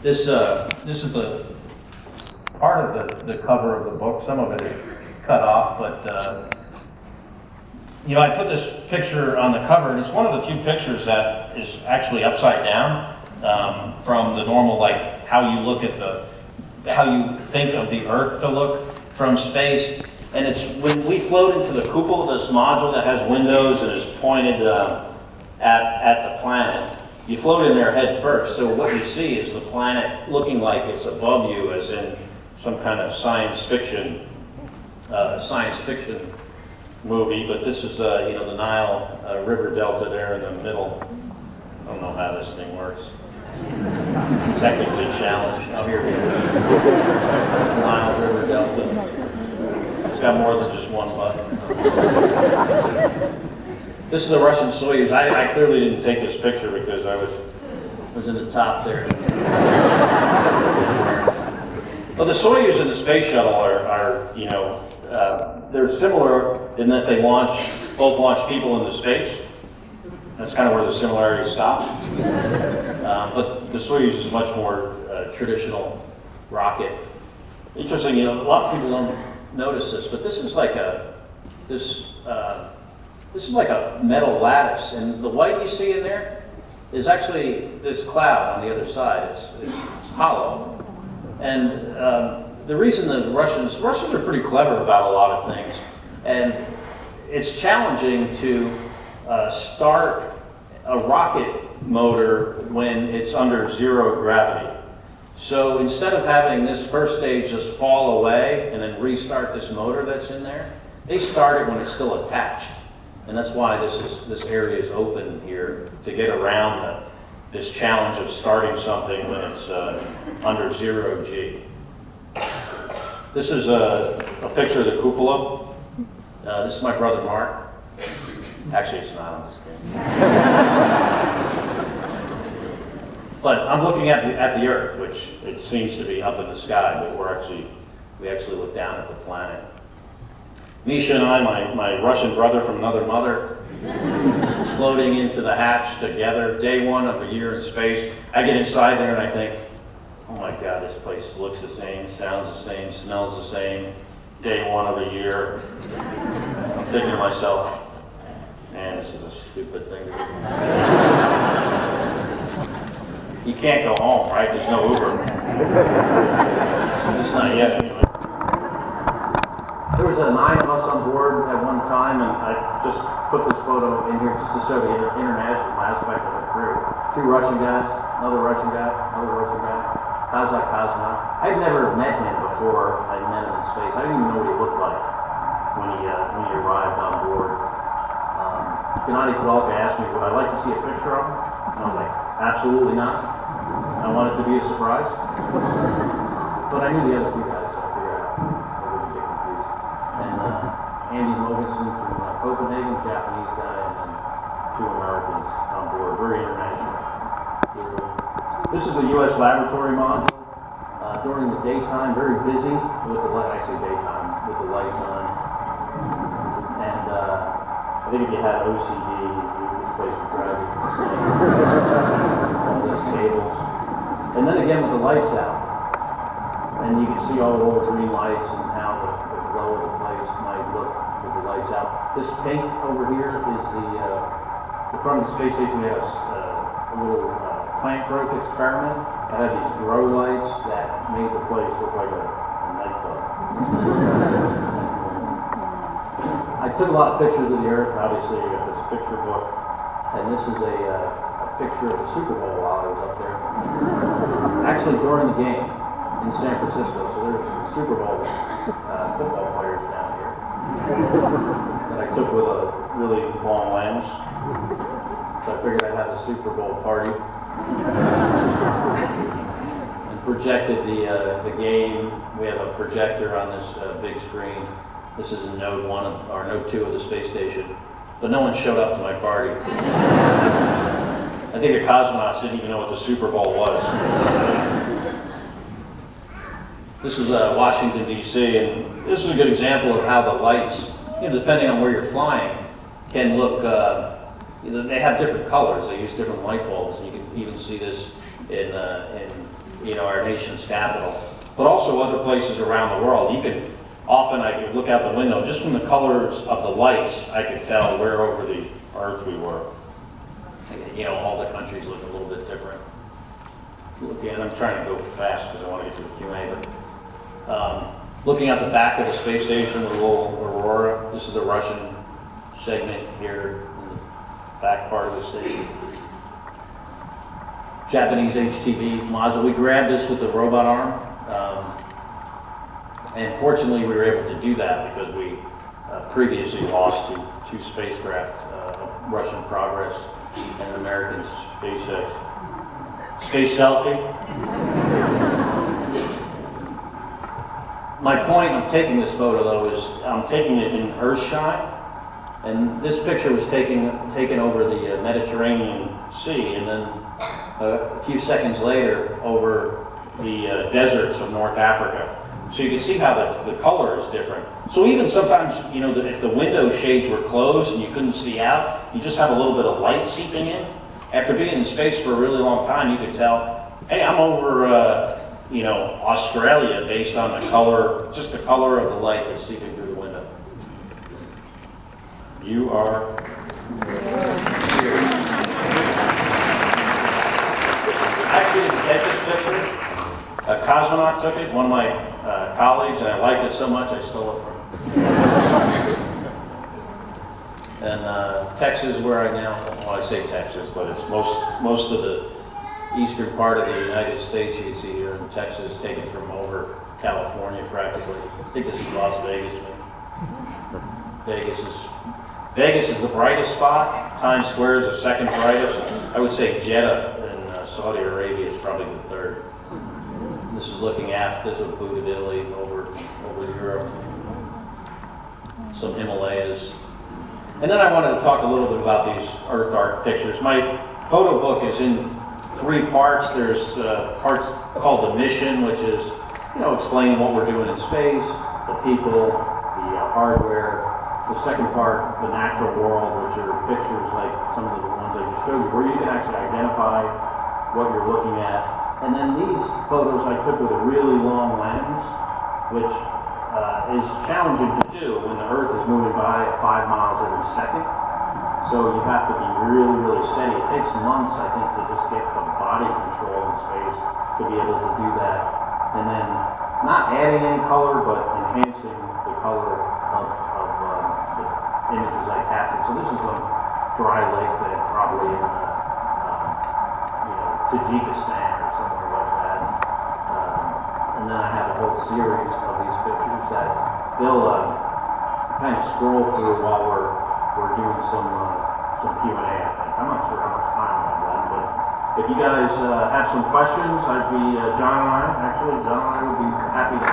This is the part of the cover of the book. Some of it is cut off, but you know, I put this picture on the cover, and it's one of the few pictures that is actually upside down from the normal, like how you look at how you think of the Earth to look from space. And it's when we float into the cupola of this module that has windows and is pointed at the planet. You float in there head first, so what you see is the planet looking like it's above you, as in some kind of science fiction movie. But this is you know, the Nile River Delta there in the middle. I don't know how this thing works. Technically challenged. Oh, here we go. Nile River Delta. It's got more than just one button. This is the Russian Soyuz. I clearly didn't take this picture because I was in the top there. Well, the Soyuz and the space shuttle are you know, they're similar in that they both launch people into space. That's kind of where the similarity stops. But the Soyuz is a much more traditional rocket. Interesting, you know, a lot of people don't notice this, but this is like this is like a metal lattice, and the white you see in there is actually this cloud on the other side. It's hollow, and the reason the Russians are pretty clever about a lot of things, and it's challenging to start a rocket motor when it's under zero gravity. So instead of having this first stage just fall away and then restart this motor that's in there, they start it when it's still attached. And that's why this area is open here, to get around this challenge of starting something when it's under 0 G. This is a picture of the cupola. This is my brother Mark. Actually, it's not on the screen. But I'm looking at the Earth, which it seems to be up in the sky, but we actually look down at the planet. Misha and I, my Russian brother from another mother, floating into the hatch together, day one of a year in space. I get inside there and I think, oh my God, this place looks the same, sounds the same, smells the same. Day one of a year. I'm thinking to myself, man, this is a stupid thing to do. You can't go home, right? There's no Uber. It's not yet, anyway. There was 9 of us on board at one time, and I just put this photo in here just to show the international aspect of the crew. 2 Russian guys, another Russian guy, another Russian guy, Kazakh astronaut. I'd never met him before I met him in space. I didn't even know what he looked like when he arrived on board. Gennady Kowalka asked me, would I like to see a picture of him? And I was like, absolutely not. I want it to be a surprise. But I knew the other 2 guys, so I figured out I wouldn't get confused. And Andy Mogensen from Copenhagen, Japanese guy, and then 2 Americans on board. Very international. This is the U.S. laboratory module. During the daytime, very busy with the lights on. And I think if you had OCD, this place would drive you insane. All those cables. And then again with the lights out. And you can see all the little green lights and how the glow of the place might look with the lights out. This pink over here is the front of the space station. We had a little plant growth experiment that had these grow lights that made the place look like a nightclub. I took a lot of pictures of the Earth. Obviously, you got this picture book, and this is a picture of the Super Bowl while I was up there. Actually, during the game in San Francisco, so there's some Super Bowl football players down here that I took with a really long lens. So I figured I'd have a Super Bowl party. And projected the game. We have a projector on this big screen. This is in node 1 or node 2 of the space station. But no one showed up to my party. I think the cosmonauts didn't even know what the Super Bowl was. This is Washington, D.C., and this is a good example of how the lights, you know, depending on where you're flying, can look, they have different colors. They use different light bulbs, and you can even see this in you know, our nation's capital, but also other places around the world. You could often, I could look out the window, just from the colors of the lights, I could tell where over the earth we were. You know, all the countries look a little bit different. And I'm trying to go fast because I want to get to the Q&A, but looking at the back of the space station with a little aurora, this is the Russian segment here in the back part of the station. Japanese HTV module. We grabbed this with the robot arm, and fortunately we were able to do that because we previously lost two spacecraft, Russian Progress and American SpaceX. Space selfie. My point of taking this photo, though, is I'm taking it in Earthshine, and this picture was taken over the Mediterranean Sea, and then a few seconds later over the deserts of North Africa. So you can see how the color is different. So even sometimes, you know, if the window shades were closed and you couldn't see out, you just have a little bit of light seeping in. After being in space for a really long time, you could tell, hey, I'm over, you know, Australia based on the color, just the color of the light that's seeping through the window. You are here. Actually, to get this picture, a cosmonaut took it, one of my colleagues, and I liked it so much I stole it from him. And Texas, where I now, well, I say Texas, but it's most of the eastern part of the United States. You can see here in Texas, taken from over California practically. I think this is Las Vegas. Vegas is the brightest spot. Times Square is the second brightest. I would say Jeddah in Saudi Arabia is probably the third. This is looking after, this is Buda, Italy, over Europe. Some Himalayas. And then I wanted to talk a little bit about these Earth art pictures. My photo book is in 3 parts. There's parts called The Mission, which is, you know, explaining what we're doing in space, the people, the hardware. The second part, The Natural World, which are pictures like some of the ones I just showed you, where you can actually identify what you're looking at. And then these photos I took with a really long lens, which is challenging to do when the Earth is moving by at 5 miles every second. So you have to be really, really steady. It takes months, I think, to just get the body control in space to be able to do that. And then not adding any color, but enhancing the color of the images I captured. So this is a dry lake bed, probably in you know, Tajikistan or somewhere like that. And then I have a whole series of these pictures that they'll kind of scroll through while we're doing some Q&A, I think. I'm not sure how much time I have left, but if you guys have some questions, I'd be, John and I would be happy to